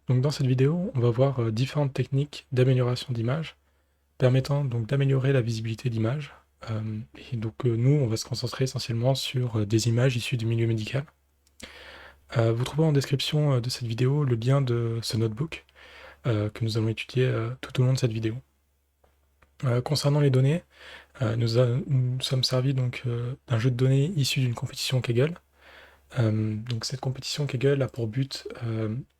Donc dans cette vidéo, on va voir différentes techniques d'amélioration d'image permettant donc d'améliorer la visibilité d'image. Nous, on va se concentrer essentiellement sur des images issues du milieu médical. Vous trouverez en description de cette vidéo le lien de ce notebook que nous allons étudier tout au long de cette vidéo. Concernant les données, nous sommes servis d'un jeu de données issu d'une compétition Kaggle. Donc cette compétition Kaggle a pour but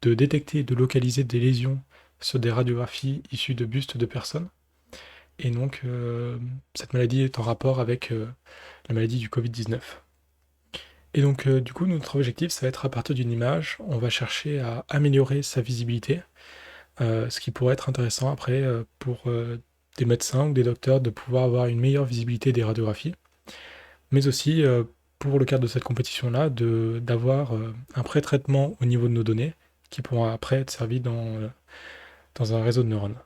de détecter et de localiser des lésions sur des radiographies issues de bustes de personnes. Et donc cette maladie est en rapport avec la maladie du Covid-19. Et donc du coup notre objectif ça va être à partir d'une image, on va chercher à améliorer sa visibilité, ce qui pourrait être intéressant après pour des médecins ou des docteurs de pouvoir avoir une meilleure visibilité des radiographies, mais aussi pour le cadre de cette compétition-là, d'avoir un pré-traitement au niveau de nos données qui pourra après être servi dans un réseau de neurones.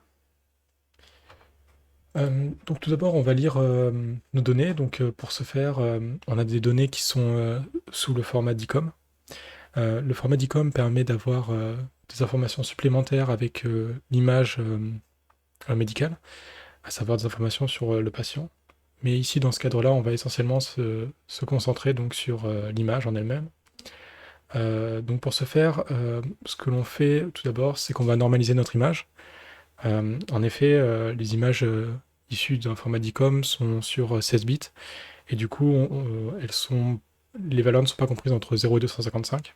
Donc tout d'abord, on va lire nos données. Donc pour ce faire, on a des données qui sont sous le format DICOM. Le format DICOM permet d'avoir des informations supplémentaires avec l'image médicale, à savoir des informations sur le patient. Mais ici, dans ce cadre-là, on va essentiellement se concentrer donc sur l'image en elle-même. Donc pour ce faire, ce que l'on fait tout d'abord, c'est qu'on va normaliser notre image. En effet, les images issues d'un format DICOM sont sur 16 bits, et du coup, les valeurs ne sont pas comprises entre 0 et 255.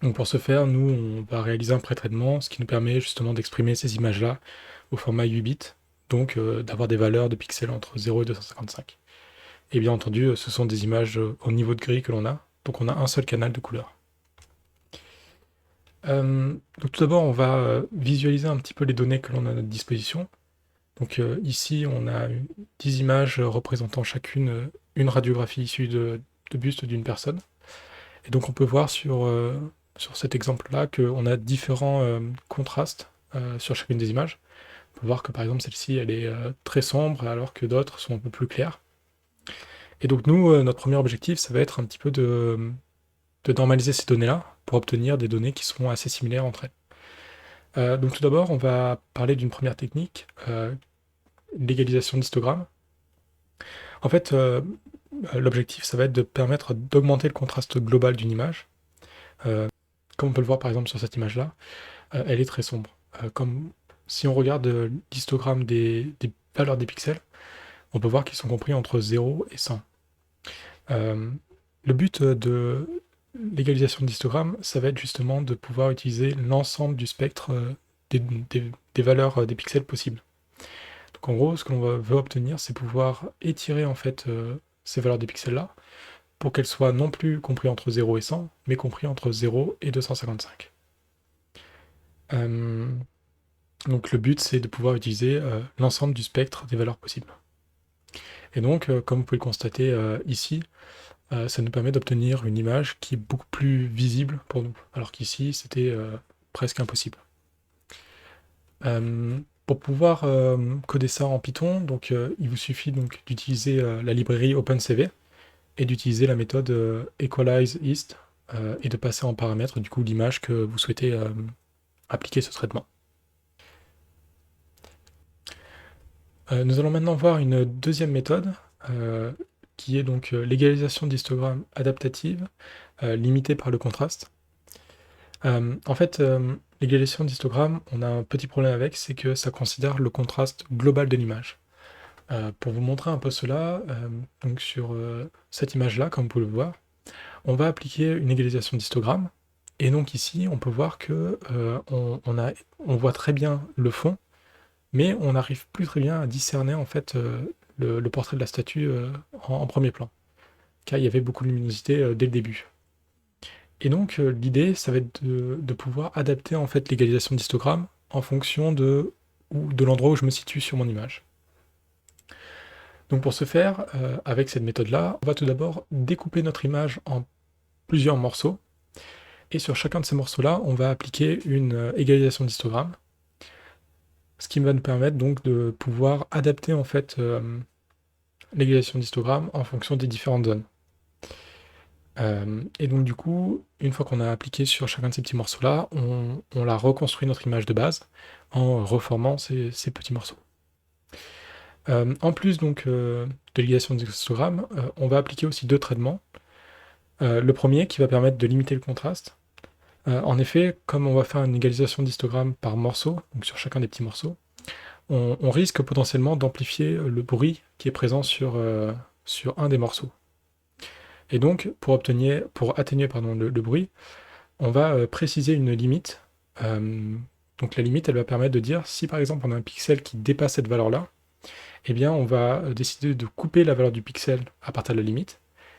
Donc pour ce faire, nous, on va réaliser un pré-traitement, ce qui nous permet justement d'exprimer ces images-là au format 8 bits, donc d'avoir des valeurs de pixels entre 0 et 255. Et bien entendu, ce sont des images au niveau de gris que l'on a, donc on a un seul canal de couleur. Donc tout d'abord, on va visualiser un petit peu les données que l'on a à notre disposition. Donc ici, on a 10 images représentant chacune une radiographie issue de buste d'une personne. Et donc on peut voir sur cet exemple-là qu'on a différents contrastes sur chacune des images. On peut voir que par exemple celle-ci, elle est très sombre, alors que d'autres sont un peu plus claires. Et donc nous, notre premier objectif, ça va être un petit peu de normaliser ces données-là pour obtenir des données qui seront assez similaires entre elles. Donc tout d'abord, on va parler d'une première technique, l'égalisation d'histogramme. En fait, l'objectif, ça va être de permettre d'augmenter le contraste global d'une image. Comme on peut le voir par exemple sur cette image-là, elle est très sombre. Comme si on regarde l'histogramme des valeurs des pixels, on peut voir qu'ils sont compris entre 0 et 100. Le but de l'égalisation d'histogramme, ça va être justement de pouvoir utiliser l'ensemble du spectre des valeurs des pixels possibles. Donc en gros, ce que l'on veut obtenir, c'est pouvoir étirer en fait ces valeurs des pixels-là pour qu'elles soient non plus comprises entre 0 et 100, mais comprises entre 0 et 255. Donc le but, c'est de pouvoir utiliser l'ensemble du spectre des valeurs possibles. Et donc, comme vous pouvez le constater ici, ça nous permet d'obtenir une image qui est beaucoup plus visible pour nous, alors qu'ici, c'était presque impossible. Pour pouvoir coder ça en Python, donc, il vous suffit donc, d'utiliser la librairie OpenCV et d'utiliser la méthode equalizeIst et de passer en paramètre du coup l'image que vous souhaitez appliquer ce traitement. Nous allons maintenant voir une deuxième méthode qui est donc l'égalisation d'histogramme adaptative limitée par le contraste. En fait, l'égalisation d'histogramme, on a un petit problème avec, c'est que ça considère le contraste global de l'image. Pour vous montrer un peu cela, donc sur cette image-là, comme vous pouvez le voir, on va appliquer une égalisation d'histogramme, et donc ici, on peut voir que on voit très bien le fond, mais on n'arrive plus très bien à discerner en fait le portrait de la statue en premier plan, car il y avait beaucoup de luminosité dès le début. Et donc l'idée, ça va être de pouvoir adapter en fait l'égalisation d'histogramme en fonction de l'endroit où je me situe sur mon image. Donc pour ce faire, avec cette méthode-là, on va tout d'abord découper notre image en plusieurs morceaux, et sur chacun de ces morceaux-là, on va appliquer une égalisation d'histogramme, ce qui va nous permettre donc de pouvoir adapter en fait l'égalisation d'histogramme en fonction des différentes zones. Et donc du coup, une fois qu'on a appliqué sur chacun de ces petits morceaux-là, on la reconstruit notre image de base en reformant ces petits morceaux. En plus donc de l'histogramme d'histogramme, on va appliquer aussi deux traitements. Le premier qui va permettre de limiter le contraste. En effet, comme on va faire une égalisation d'histogramme par morceau, donc sur chacun des petits morceaux, on risque potentiellement d'amplifier le bruit qui est présent sur un des morceaux. Et donc, pour atténuer le bruit, on va préciser une limite. Donc la limite, elle va permettre de dire, si par exemple on a un pixel qui dépasse cette valeur-là, eh bien on va décider de couper la valeur du pixel à partir de la limite,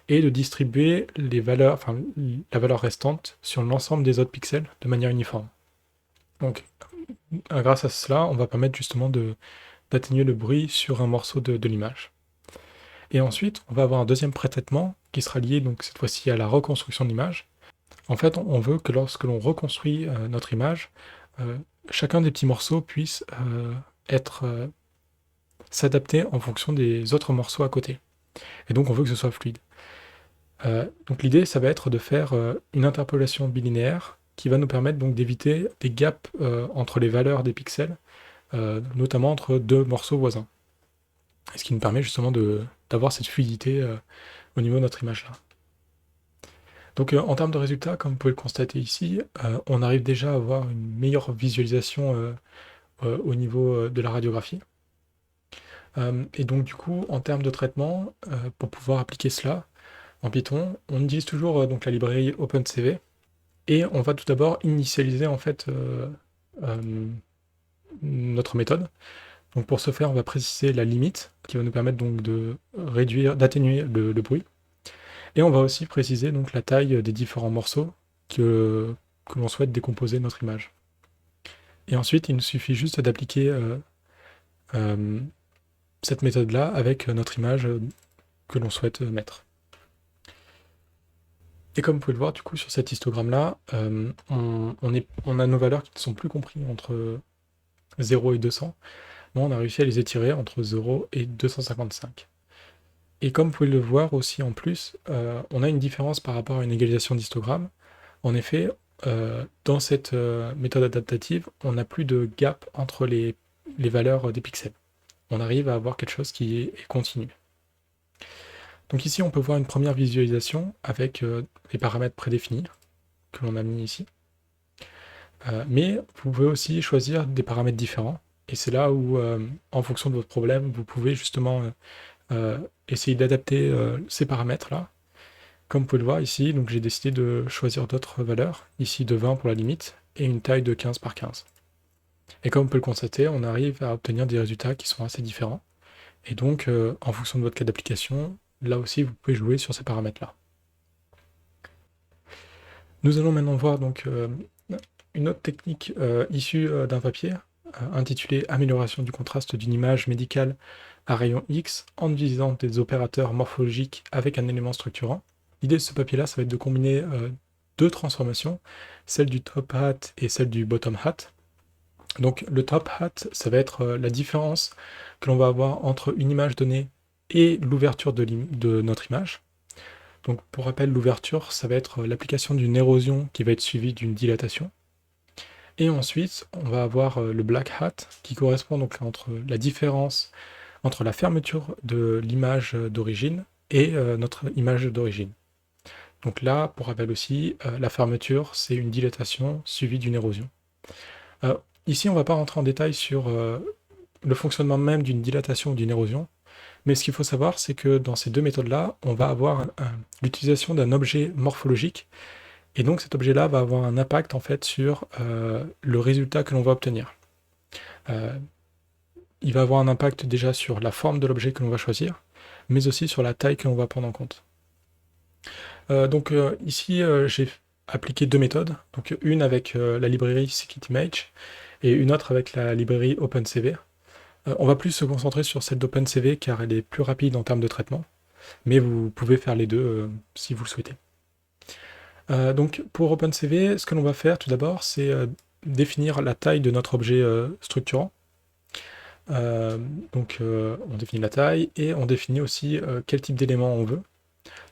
et de distribuer la valeur restante sur l'ensemble des autres pixels de manière uniforme. Donc grâce à cela, on va permettre justement d'atténuer le bruit sur un morceau de l'image. Et ensuite, on va avoir un deuxième pré-traitement qui sera lié donc cette fois-ci à la reconstruction de l'image. En fait, on veut que lorsque l'on reconstruit notre image, chacun des petits morceaux puisse s'adapter en fonction des autres morceaux à côté. Et donc on veut que ce soit fluide. Donc l'idée, ça va être de faire une interpolation bilinéaire qui va nous permettre donc d'éviter des gaps entre les valeurs des pixels, notamment entre deux morceaux voisins. Et ce qui nous permet justement d'avoir cette fluidité au niveau de notre image là. Donc en termes de résultats, comme vous pouvez le constater ici, on arrive déjà à avoir une meilleure visualisation au niveau de la radiographie. Et donc du coup, en termes de traitement, pour pouvoir appliquer cela en Python, on utilise toujours donc la librairie OpenCV, et on va tout d'abord initialiser en fait notre méthode. Donc pour ce faire, on va préciser la limite, qui va nous permettre donc d'atténuer le bruit. Et on va aussi préciser donc la taille des différents morceaux que l'on souhaite décomposer notre image. Et ensuite, il nous suffit juste d'appliquer cette méthode-là avec notre image que l'on souhaite mettre. Et comme vous pouvez le voir, du coup, sur cet histogramme-là, on a nos valeurs qui ne sont plus comprises entre 0 et 200. Mais on a réussi à les étirer entre 0 et 255. Et comme vous pouvez le voir aussi en plus, on a une différence par rapport à une égalisation d'histogramme. En effet, dans cette méthode adaptative, on n'a plus de gap entre les valeurs des pixels. On arrive à avoir quelque chose qui est continu. Donc ici, on peut voir une première visualisation avec les paramètres prédéfinis que l'on a mis ici. Mais vous pouvez aussi choisir des paramètres différents. Et c'est là où, en fonction de votre problème, vous pouvez justement essayer d'adapter ces paramètres-là. Comme vous pouvez le voir ici, donc j'ai décidé de choisir d'autres valeurs, ici de 20 pour la limite, et une taille de 15 par 15. Et comme on peut le constater, on arrive à obtenir des résultats qui sont assez différents. Et donc, en fonction de votre cas d'application, là aussi, vous pouvez jouer sur ces paramètres-là. Nous allons maintenant voir donc une autre technique issue d'un papier intitulé Amélioration du contraste d'une image médicale à rayon X en utilisant des opérateurs morphologiques avec un élément structurant. L'idée de ce papier-là, ça va être de combiner deux transformations, celle du top hat et celle du bottom hat. Donc le top hat, ça va être la différence que l'on va avoir entre une image donnée et l'ouverture de notre image. Donc pour rappel, l'ouverture, ça va être l'application d'une érosion qui va être suivie d'une dilatation. Et ensuite, on va avoir le black hat qui correspond donc entre la différence entre la fermeture de l'image d'origine et notre image d'origine. Donc là, pour rappel aussi, la fermeture, c'est une dilatation suivie d'une érosion. Ici, on ne va pas rentrer en détail sur le fonctionnement même d'une dilatation ou d'une érosion, mais ce qu'il faut savoir, c'est que dans ces deux méthodes-là, on va avoir l'utilisation d'un objet morphologique, et donc cet objet-là va avoir un impact en fait sur le résultat que l'on va obtenir. Il va avoir un impact déjà sur la forme de l'objet que l'on va choisir, mais aussi sur la taille que l'on va prendre en compte. Donc ici, j'ai appliqué deux méthodes, donc une avec la librairie Scikit-Image et une autre avec la librairie OpenCV. On va plus se concentrer sur celle d'OpenCV car elle est plus rapide en termes de traitement, mais vous pouvez faire les deux si vous le souhaitez. Donc pour OpenCV, ce que l'on va faire tout d'abord, c'est définir la taille de notre objet structurant. Donc on définit la taille et on définit aussi quel type d'élément on veut.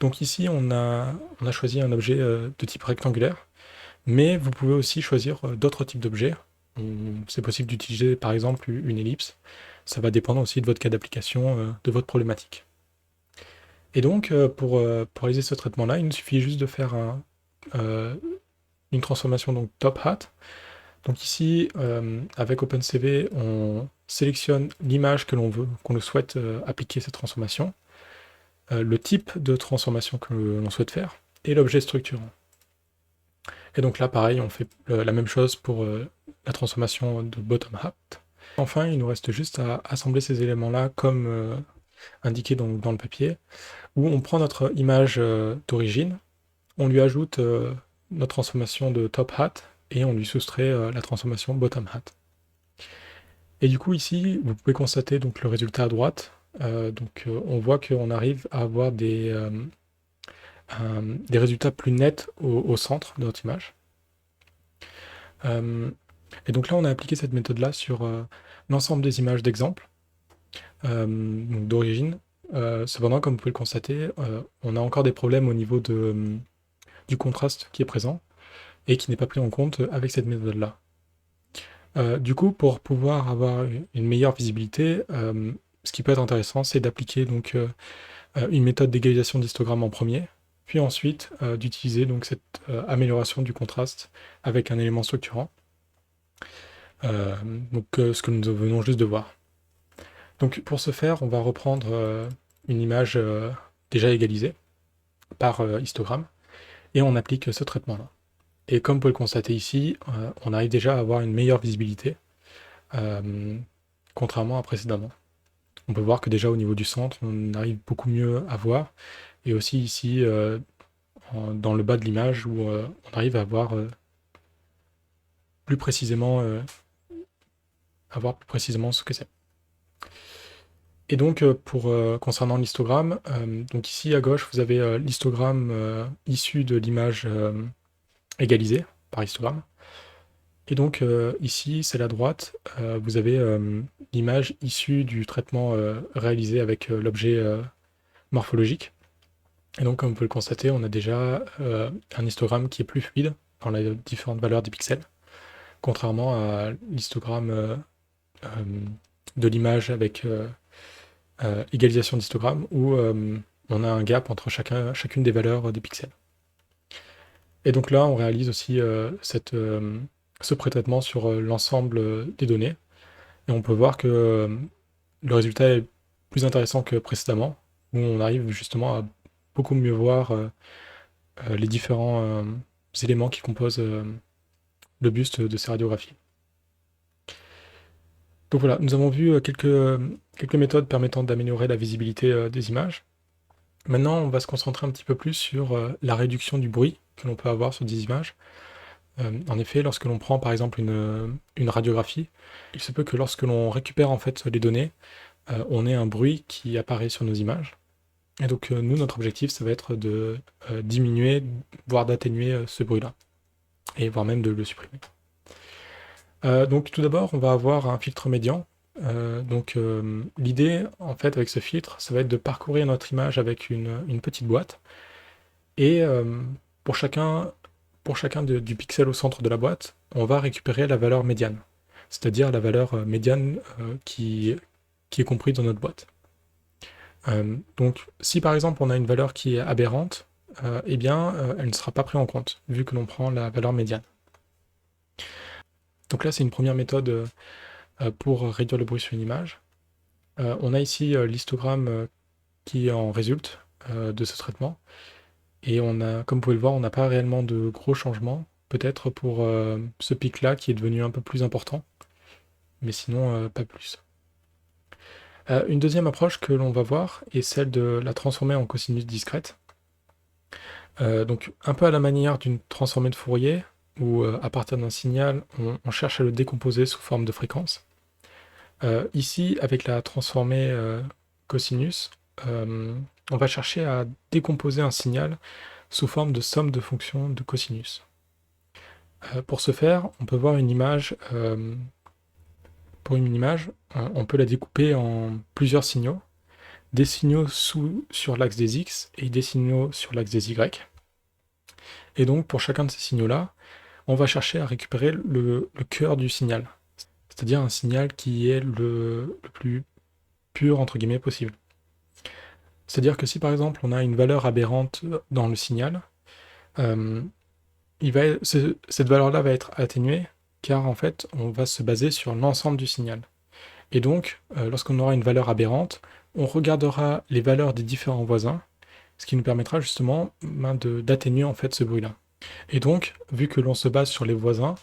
Donc ici, on a choisi un objet de type rectangulaire, mais vous pouvez aussi choisir d'autres types d'objets. C'est possible d'utiliser par exemple une ellipse. Ça va dépendre aussi de votre cas d'application, de votre problématique. Et donc, pour réaliser ce traitement-là, il nous suffit juste de faire une transformation donc top hat. Donc ici, avec OpenCV, on sélectionne l'image que l'on veut, qu'on souhaite appliquer cette transformation, le type de transformation que l'on souhaite faire, et l'objet structurant. Et donc là, pareil, on fait la même chose pour la transformation de bottom hat. Enfin, il nous reste juste à assembler ces éléments-là comme indiqué dans le papier, où on prend notre image d'origine, on lui ajoute notre transformation de top hat, et on lui soustrait la transformation bottom hat. Et du coup, ici, vous pouvez constater donc, le résultat à droite. On voit qu'on arrive à avoir des résultats plus nets au centre de notre image. Et donc là, on a appliqué cette méthode-là sur l'ensemble des images d'exemple, d'origine. Cependant, comme vous pouvez le constater, on a encore des problèmes au niveau du contraste qui est présent et qui n'est pas pris en compte avec cette méthode-là. Du coup, pour pouvoir avoir une meilleure visibilité, ce qui peut être intéressant, c'est d'appliquer donc une méthode d'égalisation d'histogramme en premier, puis ensuite d'utiliser donc cette amélioration du contraste avec un élément structurant. Ce que nous venons juste de voir. Donc pour ce faire, on va reprendre une image déjà égalisée par histogramme, et on applique ce traitement-là. Et comme vous pouvez le constater ici, on arrive déjà à avoir une meilleure visibilité, contrairement à précédemment. On peut voir que déjà au niveau du centre, on arrive beaucoup mieux à voir, et aussi ici, dans le bas de l'image, où on arrive à voir plus précisément ce que c'est. Et donc, concernant l'histogramme, donc ici à gauche, vous avez l'histogramme issu de l'image égalisée par histogramme. Et donc, ici, c'est la droite, vous avez l'image issue du traitement réalisé avec l'objet morphologique. Et donc, comme vous pouvez le constater, on a déjà un histogramme qui est plus fluide dans les différentes valeurs des pixels, contrairement à l'histogramme de l'image avec égalisation d'histogramme, où on a un gap entre chacune des valeurs des pixels. Et donc là, on réalise aussi ce pré-traitement sur l'ensemble des données, et on peut voir que le résultat est plus intéressant que précédemment, où on arrive justement à beaucoup mieux voir les différents éléments qui composent le buste de ces radiographies. Donc voilà, nous avons vu quelques méthodes permettant d'améliorer la visibilité des images. Maintenant, on va se concentrer un petit peu plus sur la réduction du bruit que l'on peut avoir sur des images. En effet, lorsque l'on prend par exemple une radiographie, il se peut que lorsque l'on récupère en fait les données, on ait un bruit qui apparaît sur nos images. Et donc nous, notre objectif, ça va être de diminuer, voire d'atténuer ce bruit-là, et voire même de le supprimer. Donc tout d'abord, on va avoir un filtre médian. L'idée, en fait, avec ce filtre, ça va être de parcourir notre image avec une petite boîte, et pour chacun du pixel au centre de la boîte, on va récupérer la valeur médiane, c'est-à-dire la valeur médiane qui est comprise dans notre boîte. Donc si par exemple on a une valeur qui est aberrante, elle ne sera pas prise en compte, vu que l'on prend la valeur médiane. Donc là, c'est une première méthode pour réduire le bruit sur une image. On a ici l'histogramme qui en résulte de ce traitement. Et comme vous pouvez le voir, on n'a pas réellement de gros changements. Peut-être pour ce pic-là qui est devenu un peu plus important, mais sinon pas plus. Une deuxième approche que l'on va voir est celle de la transformer en cosinus discrète. Donc un peu à la manière d'une transformée de Fourier, où à partir d'un signal, on cherche à le décomposer sous forme de fréquence. Ici, avec la transformée cosinus, on va chercher à décomposer un signal sous forme de somme de fonctions de cosinus. Pour ce faire, on peut voir une image. Pour une image, on peut la découper en plusieurs signaux. des signaux sur l'axe des X et des signaux sur l'axe des Y. Et donc pour chacun de ces signaux-là, on va chercher à récupérer le cœur du signal, c'est-à-dire un signal qui est le plus pur entre guillemets possible. C'est-à-dire que si par exemple on a une valeur aberrante dans le signal, cette valeur-là va être atténuée car en fait on va se baser sur l'ensemble du signal. Et donc, lorsqu'on aura une valeur aberrante, on regardera les valeurs des différents voisins, ce qui nous permettra justement d'atténuer en fait ce bruit-là. Et donc, vu que l'on se base sur les voisins,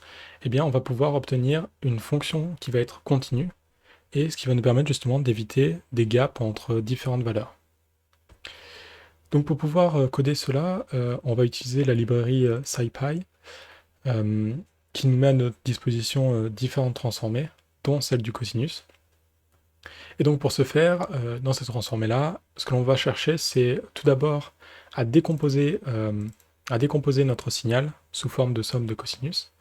eh bien on va pouvoir obtenir une fonction qui va être continue, et ce qui va nous permettre justement d'éviter des gaps entre différentes valeurs. Donc pour pouvoir coder cela, on va utiliser la librairie SciPy, qui nous met à notre disposition différentes transformées, dont celle du cosinus. Et donc pour ce faire, dans cette transformée-là, ce que l'on va chercher, c'est tout d'abord à décomposer notre signal sous forme de somme de cosinus,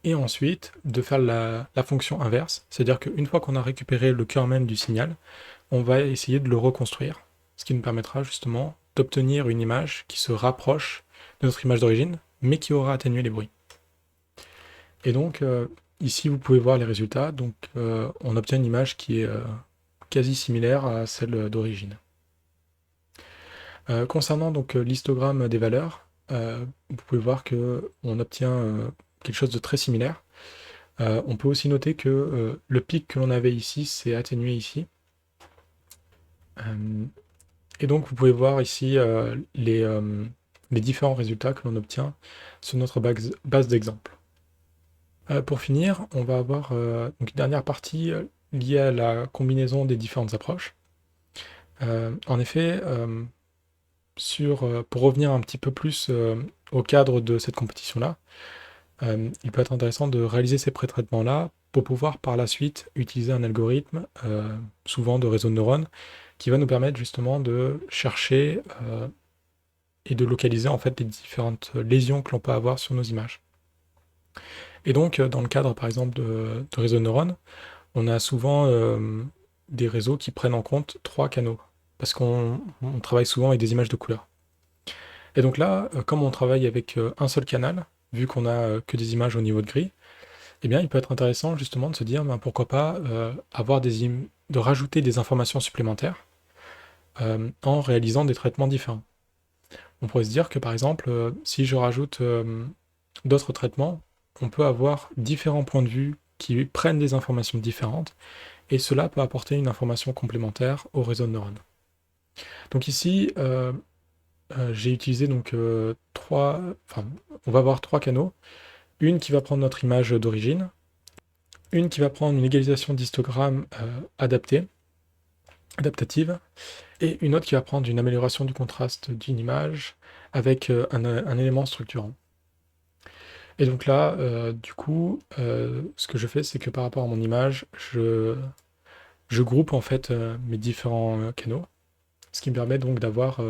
et ensuite de faire la fonction inverse, c'est-à-dire qu'une fois qu'on a récupéré le cœur même du signal, on va essayer de le reconstruire, ce qui nous permettra justement d'obtenir une image qui se rapproche de notre image d'origine, mais qui aura atténué les bruits. Et donc, ici, vous pouvez voir les résultats. Donc, on obtient une image qui est quasi similaire à celle d'origine. Concernant donc l'histogramme des valeurs, vous pouvez voir qu'on obtient quelque chose de très similaire. On peut aussi noter que le pic que l'on avait ici s'est atténué ici. Et donc vous pouvez voir ici les différents résultats que l'on obtient sur notre base d'exemples. Pour finir, on va avoir donc une dernière partie liée à la combinaison des différentes approches. En effet, pour revenir un petit peu plus au cadre de cette compétition-là, il peut être intéressant de réaliser ces pré-traitements-là pour pouvoir par la suite utiliser un algorithme, souvent de réseau de neurones, qui va nous permettre justement de chercher et de localiser en fait les différentes lésions que l'on peut avoir sur nos images. Et donc, dans le cadre par exemple de réseaux de neurones, on a souvent des réseaux qui prennent en compte 3 canaux, parce qu'on travaille souvent avec des images de couleurs. Et donc là, comme on travaille avec un seul canal, vu qu'on a que des images au niveau de gris, eh bien il peut être intéressant justement de se dire pourquoi pas de rajouter des informations supplémentaires en réalisant des traitements différents. On pourrait se dire que par exemple, si je rajoute d'autres traitements, on peut avoir différents points de vue qui prennent des informations différentes, et cela peut apporter une information complémentaire au réseau de neurones. Donc ici, j'ai utilisé donc on va avoir 3 canaux. Une qui va prendre notre image d'origine, une qui va prendre une égalisation d'histogramme adaptative, et une autre qui va prendre une amélioration du contraste d'une image avec un élément structurant. Et donc là, du coup, ce que je fais, c'est que par rapport à mon image, je groupe en fait mes différents canaux, ce qui me permet donc d'avoir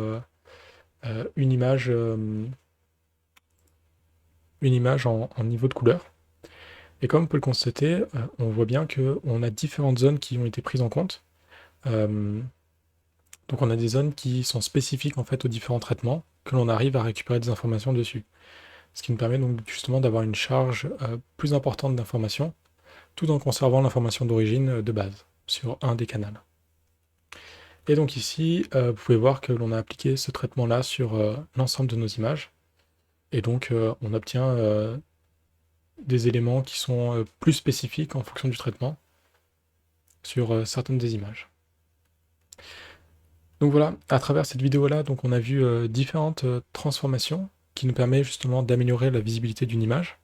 une image en niveau de couleur. Et comme on peut le constater, on voit bien qu'on a différentes zones qui ont été prises en compte. Donc on a des zones qui sont spécifiques en fait aux différents traitements, que l'on arrive à récupérer des informations dessus. Ce qui nous permet donc justement d'avoir une charge plus importante d'informations, tout en conservant l'information d'origine de base, sur un des canaux. Et donc ici, vous pouvez voir que l'on a appliqué ce traitement-là sur l'ensemble de nos images. Et donc on obtient des éléments qui sont plus spécifiques en fonction du traitement sur certaines des images. Donc voilà, à travers cette vidéo-là, donc on a vu différentes transformations qui nous permettent justement d'améliorer la visibilité d'une image.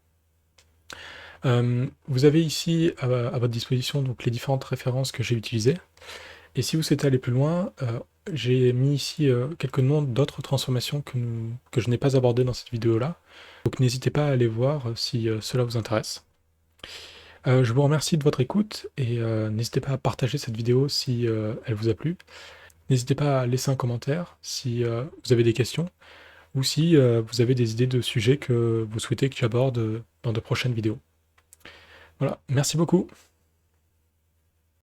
Vous avez ici à votre disposition donc les différentes références que j'ai utilisées. Et si vous souhaitez aller plus loin, j'ai mis ici quelques noms d'autres transformations que je n'ai pas abordées dans cette vidéo-là. Donc n'hésitez pas à aller voir si cela vous intéresse. Je vous remercie de votre écoute et n'hésitez pas à partager cette vidéo si elle vous a plu. N'hésitez pas à laisser un commentaire si vous avez des questions ou si vous avez des idées de sujets que vous souhaitez que j'aborde dans de prochaines vidéos. Voilà, merci beaucoup.